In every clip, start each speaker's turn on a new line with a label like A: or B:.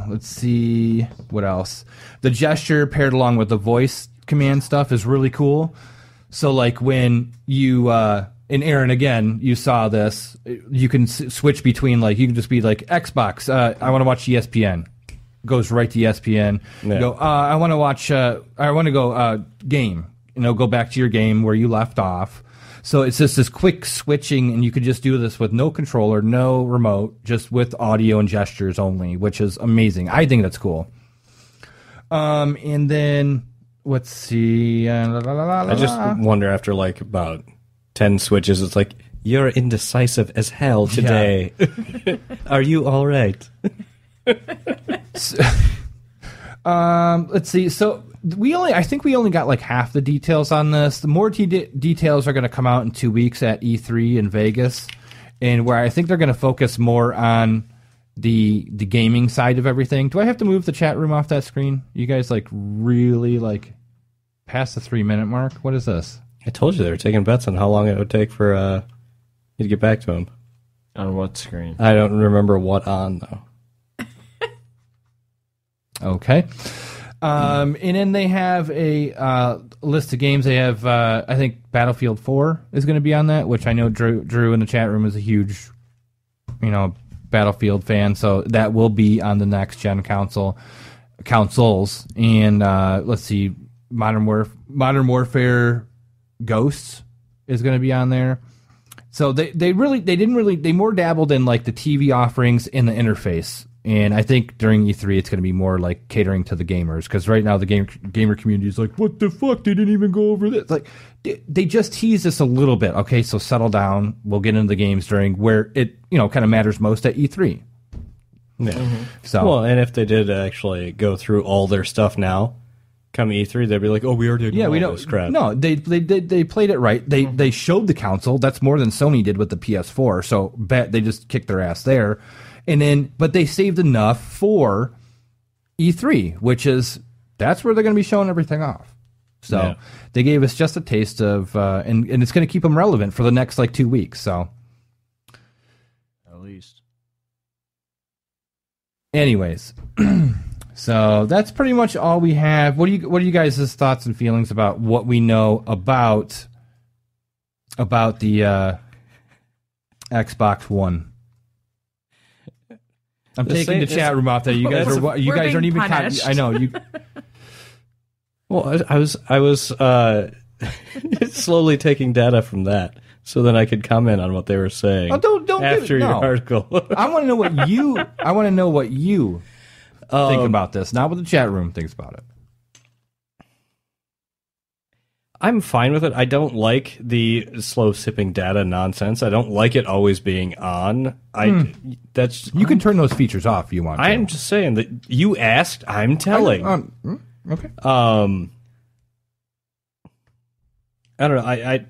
A: Let's see what else. The gesture paired along with the voice command stuff is really cool. So like when you and Aaron, again, you saw this. You can switch between, like, you can just be like, Xbox, I want to watch ESPN. Goes right to ESPN. Yeah. Go, I want to watch, I want to go game. Go back to your game where you left off. So it's just this quick switching, and you could just do this with no controller, no remote, just with audio and gestures only, which is amazing. I think that's cool. And then, let's see.
B: I just wonder after, like, about 10 switches, it's like, you're indecisive as hell today. Yeah. Are you all right?
A: Let's see. So I think we only got like half the details on this. The more details are going to come out in 2 weeks at E3 in Vegas, and where I think they're going to focus more on the gaming side of everything. Do I have to move the chat room off that screen? You guys like really like past the 3-minute mark? What is this?
B: I told you they were taking bets on how long it would take for you to get back to him.
C: On what screen?
B: I don't remember what on, though.
A: Okay. And then they have a list of games. They have, I think, Battlefield 4 is going to be on that, which I know Drew in the chat room is a huge, Battlefield fan, so that will be on the next-gen consoles. And let's see, Modern Warfare Ghosts is going to be on there. So they more dabbled in like the TV offerings in the interface, and I think during E3 it's going to be more like catering to the gamers, because right now the gamer community is like, what the fuck, they didn't even go over this. Like they just teased this a little bit. Okay, so settle down. We'll get into the games during where it kind of matters most at E3.
B: Yeah. Mm-hmm. So well, and if they did actually go through all their stuff now, come E3, they'd be like, "Oh, we already did all this crap."
A: No, they played it right. They showed the console. That's more than Sony did with the PS4. So bet they just kicked their ass there, but they saved enough for E3, that's where they're going to be showing everything off. So they gave us just a taste of, and it's going to keep them relevant for the next like 2 weeks. So
C: at least,
A: anyways. So that's pretty much all we have. What are you guys' thoughts and feelings about what we know about the Xbox One? I'm taking the chat room off there. You guys aren't even. I know you.
B: Well, I was slowly taking data from that, so then I could comment on what they were saying.
A: Oh, don't
B: after your article.
A: I want to know what you. I want to know what you. Think about this, not what the chat room thinks about it.
B: I'm fine with it. I don't like the slow sipping data nonsense. I don't like it always being on. You can
A: turn those features off if you want to.
B: I'm just saying that you asked, I'm telling.
A: Okay.
B: I don't know.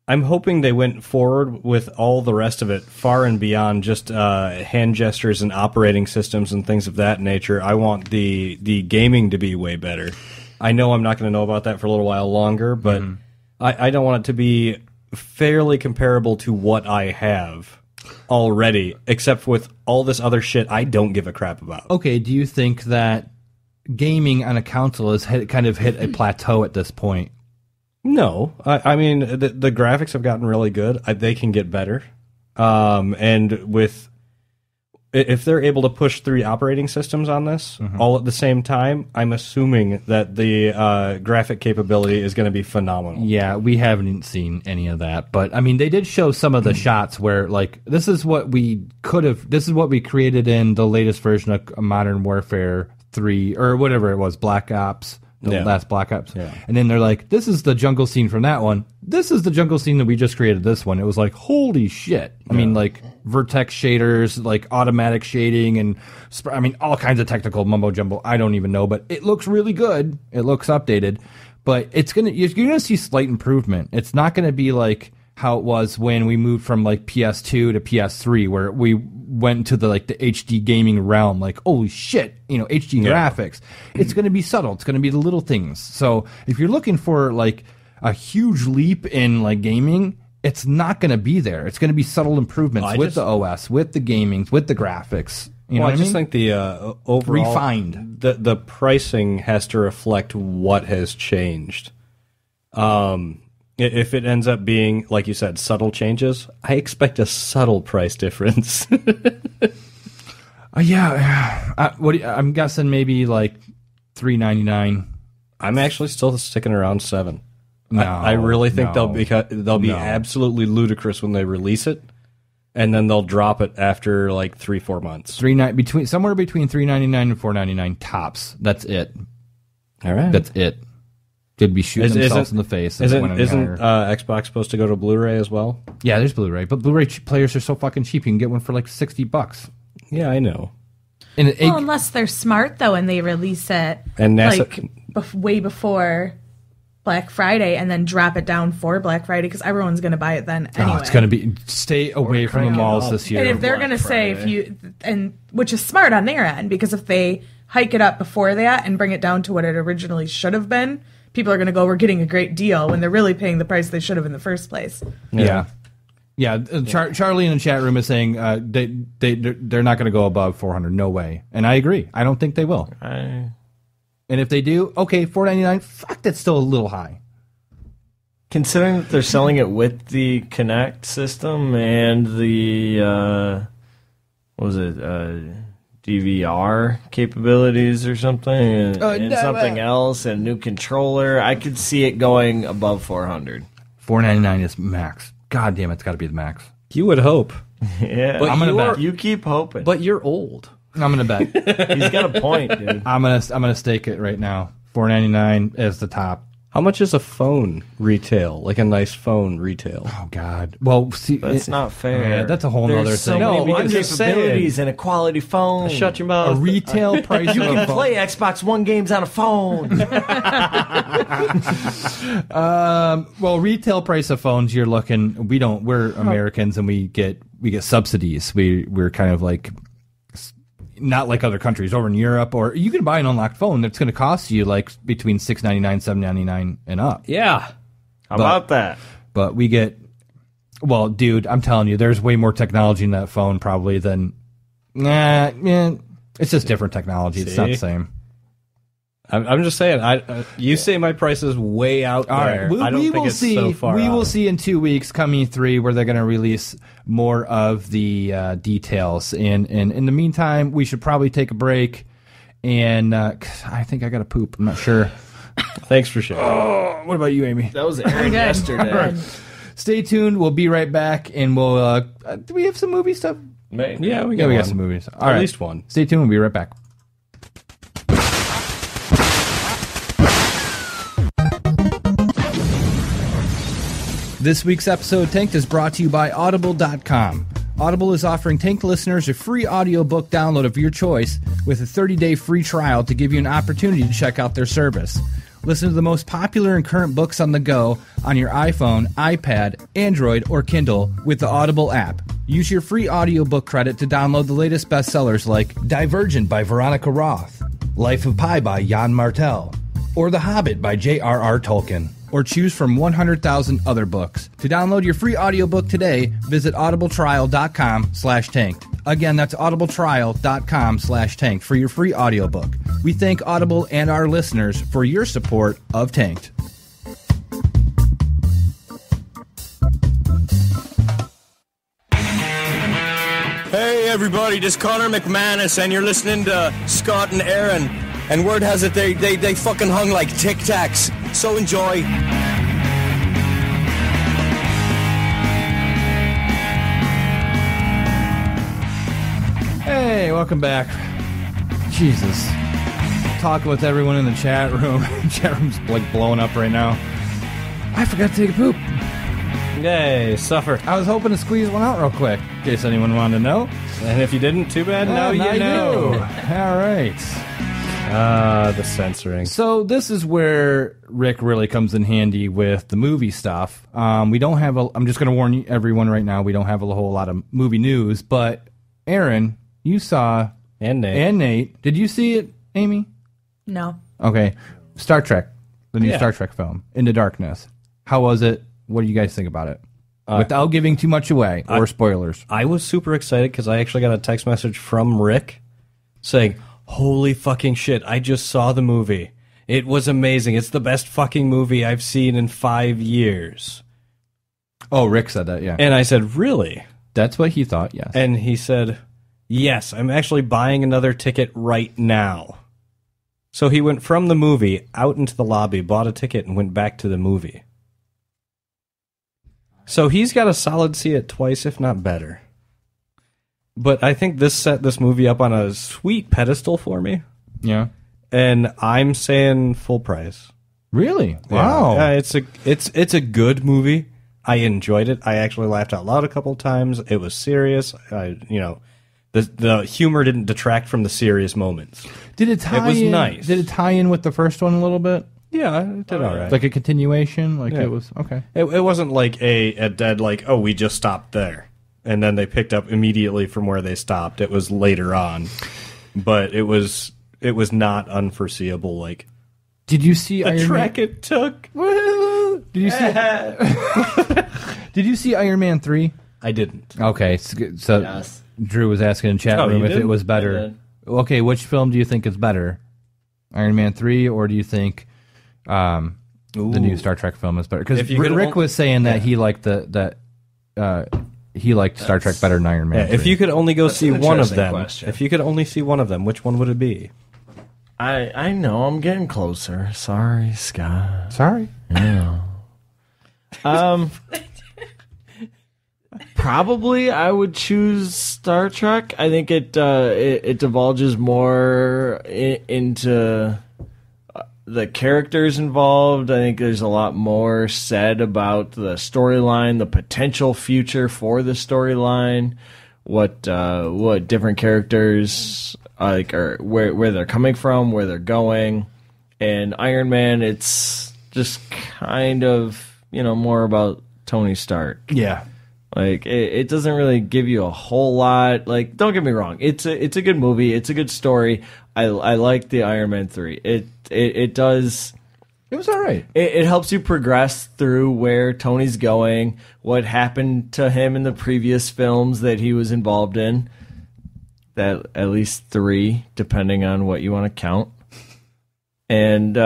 B: I'm hoping they went forward with all the rest of it far and beyond just hand gestures and operating systems and things of that nature. I want the gaming to be way better. I know I'm not going to know about that for a little while longer, but I don't want it to be fairly comparable to what I have already, except with all this other shit I don't give a crap about.
A: Okay, do you think that gaming on a console has kind of hit a plateau at this point?
B: No, I mean the graphics have gotten really good. They can get better, and if they're able to push 3 operating systems on this all at the same time, I'm assuming that the graphic capability is going to be phenomenal.
A: Yeah, we haven't seen any of that, but I mean they did show some of the shots where like this is what we created in the latest version of Modern Warfare 3 or whatever it was, Black Ops. The last Black Ops. Yeah. And then they're like, this is the jungle scene from that one. This is the jungle scene that we just created this one. It was like, holy shit. I mean, like, vertex shaders, like, automatic shading, and, all kinds of technical mumbo-jumbo. I don't even know, but it looks really good. It looks updated. But you're going to see slight improvement. It's not going to be like how it was when we moved from, like, PS2 to PS3, where we went to the HD gaming realm, like, holy shit, HD graphics. It's going to be subtle. It's going to be the little things. So if you're looking for like a huge leap in like gaming, it's not going to be there. It's going to be subtle improvements with the OS, with the gaming, with the graphics. You know what I
B: just
A: mean?
B: think the overall
A: Refined.
B: the pricing has to reflect what has changed. If it ends up being, like you said, subtle changes, I expect a subtle price difference.
A: I'm guessing maybe like $3.99.
B: I'm actually still sticking around $7.
A: No,
B: I really think they'll be
A: No.
B: absolutely ludicrous when they release it, and then they'll drop it after like 3-4 months.
A: Somewhere between $3.99 and $4.99 tops. That's it.
B: All right,
A: That's it. They'd be shooting themselves in the face.
B: Isn't
A: higher.
B: Xbox supposed to go to Blu-ray as well?
A: Yeah, there's Blu-ray, but Blu-ray players are so fucking cheap. You can get one for like $60.
B: Yeah, I know.
A: And
D: unless they're smart though, and they release it
B: And NASA,
D: like way before Black Friday, and then drop it down for Black Friday because everyone's going to buy it then anyway.
A: it's going to be stay away from the malls this year.
D: And if they're going to say which is smart on their end, because if they hike it up before that and bring it down to what it originally should have been, people are going to go, we're getting a great deal, when they're really paying the price they should have in the first place.
A: Yeah. Charlie in the chat room is saying they're not going to go above 400. No way. And I agree. I don't think they will. And if they do, okay, $4.99. Fuck, that's still a little high.
C: Considering that they're selling it with the Kinect system and the DVR capabilities or something, and something else, and a new controller, I could see it going above 400.
A: $4.99 is max. God damn, it's got to be the max.
B: you would hope.
C: Yeah,
A: But I'm gonna bet.
C: You keep hoping,
B: But you're old.
A: I'm gonna bet.
C: he's got a point, dude.
A: I'm gonna stake it right now. $4.99 is the top.
B: How much is a phone retail? Like a nice phone retail?
A: Oh God. Well, see,
C: That's not fair.
A: Yeah, that's a whole nother
C: There's so
A: thing.
C: many
B: No, I'm
C: new
B: just
C: capabilities and a quality phone.
B: Shut your
A: a
B: mouth.
A: retail price.
C: You
A: of a
C: can
A: phone-
C: play Xbox One games on a phone.
A: Well, retail price of phones, you're looking. We're Americans, and we get subsidies. We're kind of like not like other countries over in Europe, or you can buy an unlocked phone that's going to cost you like between $6.99, $7.99 and up.
B: Yeah.
C: How about that?
A: But we get, well, dude, I'm telling you, there's way more technology in that phone probably than. It's just different technology. It's not the same.
B: I'm just saying. You say my price is way out there. I don't think it's so far.
A: We will
B: out.
A: see in 2 weeks, coming 3, where they're going to release more of the details. And in the meantime, we should probably take a break. And 'cause I think I got to poop. I'm not sure.
B: Thanks for sharing.
A: What about you, Amy?
C: That was Aaron yesterday.
A: Stay tuned. We'll be right back. And we'll. Do we have some movie stuff?
C: Maybe.
B: Yeah, we
A: Yeah, we got
B: one.
A: some movies. All
B: At
A: right.
B: least one.
A: Stay tuned. We'll be right back. This week's episode, Tanked, is brought to you by Audible.com. Audible is offering Tanked listeners a free audiobook download of your choice with a 30-day free trial to give you an opportunity to check out their service. Listen to the most popular and current books on the go on your iPhone, iPad, Android, or Kindle with the Audible app. Use your free audiobook credit to download the latest bestsellers like Divergent by Veronica Roth, Life of Pi by Jan Martel, or The Hobbit by J.R.R. Tolkien. Or choose from 100,000 other books. To download your free audiobook today, visit audibletrial.com/tanked. Again, that's audibletrial.com/tanked for your free audiobook. We thank Audible and our listeners for your support of Tanked.
E: Hey everybody, this is Connor McManus and you're listening to Scott and Aaron. And word has it they fucking hung like Tic Tacs. So enjoy.
A: Hey, welcome back. Jesus. Talking with everyone in the chat room. Chat room's like blowing up right now. I forgot to take a poop.
B: Yay, suffer.
A: I was hoping to squeeze one out real quick, in case anyone wanted to know.
B: And if you didn't, too bad. Now you know.
A: All right.
B: The censoring.
A: So this is where Rick really comes in handy with the movie stuff. We don't have I'm just going to warn everyone right now, we don't have a whole lot of movie news, but Aaron, you saw...
B: And Nate.
A: And Nate. Did you see it, Amy?
D: No.
A: Okay. Star Trek. The new
B: Yeah.
A: Star Trek film, Into Darkness. How was it? What do you guys think about it? without giving too much away or spoilers.
B: I was super excited because I actually got a text message from Rick saying, holy fucking shit, I just saw the movie. It was amazing. It's the best fucking movie I've seen in 5 years.
A: Oh, Rick said that, yeah.
B: And I said, really?
A: That's what he thought, yes.
B: And he said, yes, I'm actually buying another ticket right now. So he went from the movie out into the lobby, bought a ticket, and went back to the movie. So he's got a solid see it twice, if not better. But I think this set this movie up on a sweet pedestal for me.
A: Yeah.
B: And I'm saying full price.
A: Really? Wow.
B: Yeah, it's a good movie. I enjoyed it. I actually laughed out loud a couple times. It was serious. The humor didn't detract from the serious moments.
A: Did it tie
B: It was
A: in,
B: nice.
A: Did it tie in with the first one a little bit?
B: Yeah, it did all right.
A: Like a continuation? Like
B: Yeah.
A: it was okay.
B: It wasn't like a dead, like, oh, we just stopped there. And then they picked up immediately from where they stopped. It was later on. But it was not unforeseeable, like,
A: Did you see
B: the
A: Iron
B: track
A: Man?
B: it took.
A: Did you see Did you see Iron Man 3?
B: I didn't.
A: Okay, so
C: Yes.
A: Drew was asking in chat
B: Oh,
A: room
B: you
A: if it
B: did?
A: was
C: I
A: better.
C: did.
A: Okay, which film do you think is better? Iron Man 3 or do you think the new Star Trek film is better? Because
B: If you could
A: Rick was saying that he liked he liked Star Trek better than Iron Man.
B: Yeah, if
A: 3.
B: you could only go see
C: an
B: one of
C: interesting
B: them,
C: question.
B: if you could only see one of them, which one would it be?
C: I know I'm getting closer. Sorry, Scott.
A: Sorry.
C: Yeah. Probably I would choose Star Trek. I think it divulges more into the characters involved. I think there's a lot more said about the storyline, the potential future for the storyline, what different characters like, or where they're coming from, where they're going. And Iron Man, it's just kind of, more about Tony Stark.
A: Yeah.
C: Like it doesn't really give you a whole lot. Like, don't get me wrong, it's a good movie, it's a good story. I like the Iron Man 3. It does.
A: It was all right.
C: It helps you progress through where Tony's going, what happened to him in the previous films that he was involved in. That at least 3, depending on what you want to count. And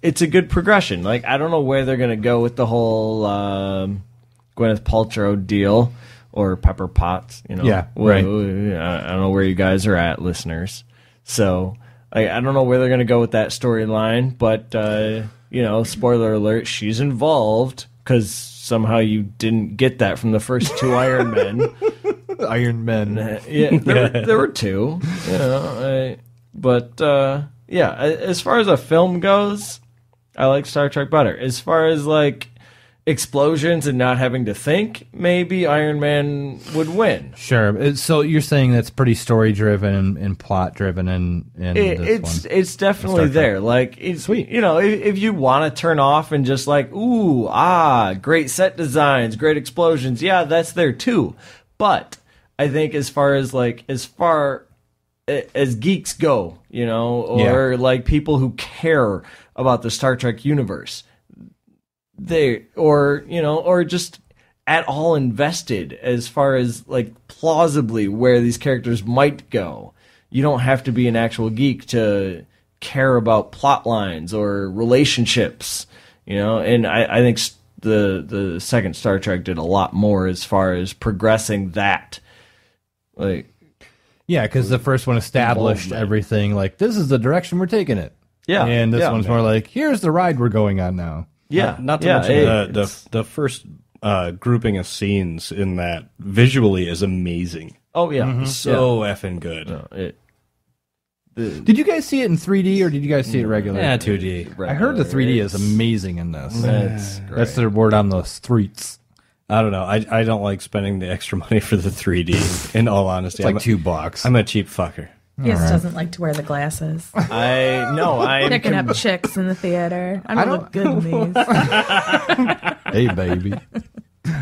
C: it's a good progression. Like, I don't know where they're gonna go with the whole Gwyneth Paltrow deal or Pepper Potts.
A: Yeah, right.
C: I don't know where you guys are at, listeners. So I don't know where they're gonna go with that storyline. But spoiler alert: she's involved because somehow you didn't get that from the first 2 Iron Men.
A: Iron Men.
C: Yeah, there were 2. As far as a film goes, I like Star Trek better. As far as like explosions and not having to think, maybe Iron Man would win.
A: Sure. So you're saying that's pretty story driven and plot driven and
C: It's definitely there. Like, it's sweet. If you want to turn off and just like, great set designs, great explosions, yeah, that's there too. But I think as far as geeks go, like people who care about the Star Trek universe, or just at all invested as far as like plausibly where these characters might go. You don't have to be an actual geek to care about plot lines or relationships, and I think the second Star Trek did a lot more as far as progressing that. Like,
A: yeah, because the first one established everything. Like, this is the direction we're taking it.
C: Yeah,
A: and this one's more like, here's the ride we're going on now.
C: Yeah,
B: not to mention the first grouping of scenes in that visually is amazing.
C: Oh yeah,
B: So effing good.
A: Did you guys see it in 3D or did you guys see it regular?
B: Yeah, 2D.
A: I heard the 3D is amazing in this.
C: That's great.
A: That's the word on the streets.
B: I don't know. I don't like spending the extra money for the 3D. In all honesty,
A: It's like $2.
B: I'm a cheap fucker.
D: He just doesn't like to wear the glasses.
C: I'm
D: Picking up chicks in the theater. I don't look good in these.
A: Hey, baby.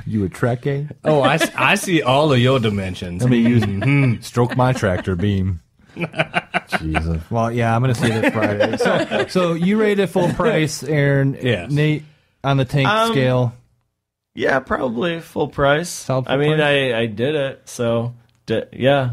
A: You a Trekkie?
B: Oh, I see all of your dimensions.
A: Let me use stroke my tractor beam. Jesus. Well, yeah, I'm going to see it Friday. So you rated it full price, Aaron.
B: Yes.
A: Nate, on the tank scale?
C: Yeah, probably full price.
A: Solid full
C: I mean,
A: price?
C: I did it, so yeah.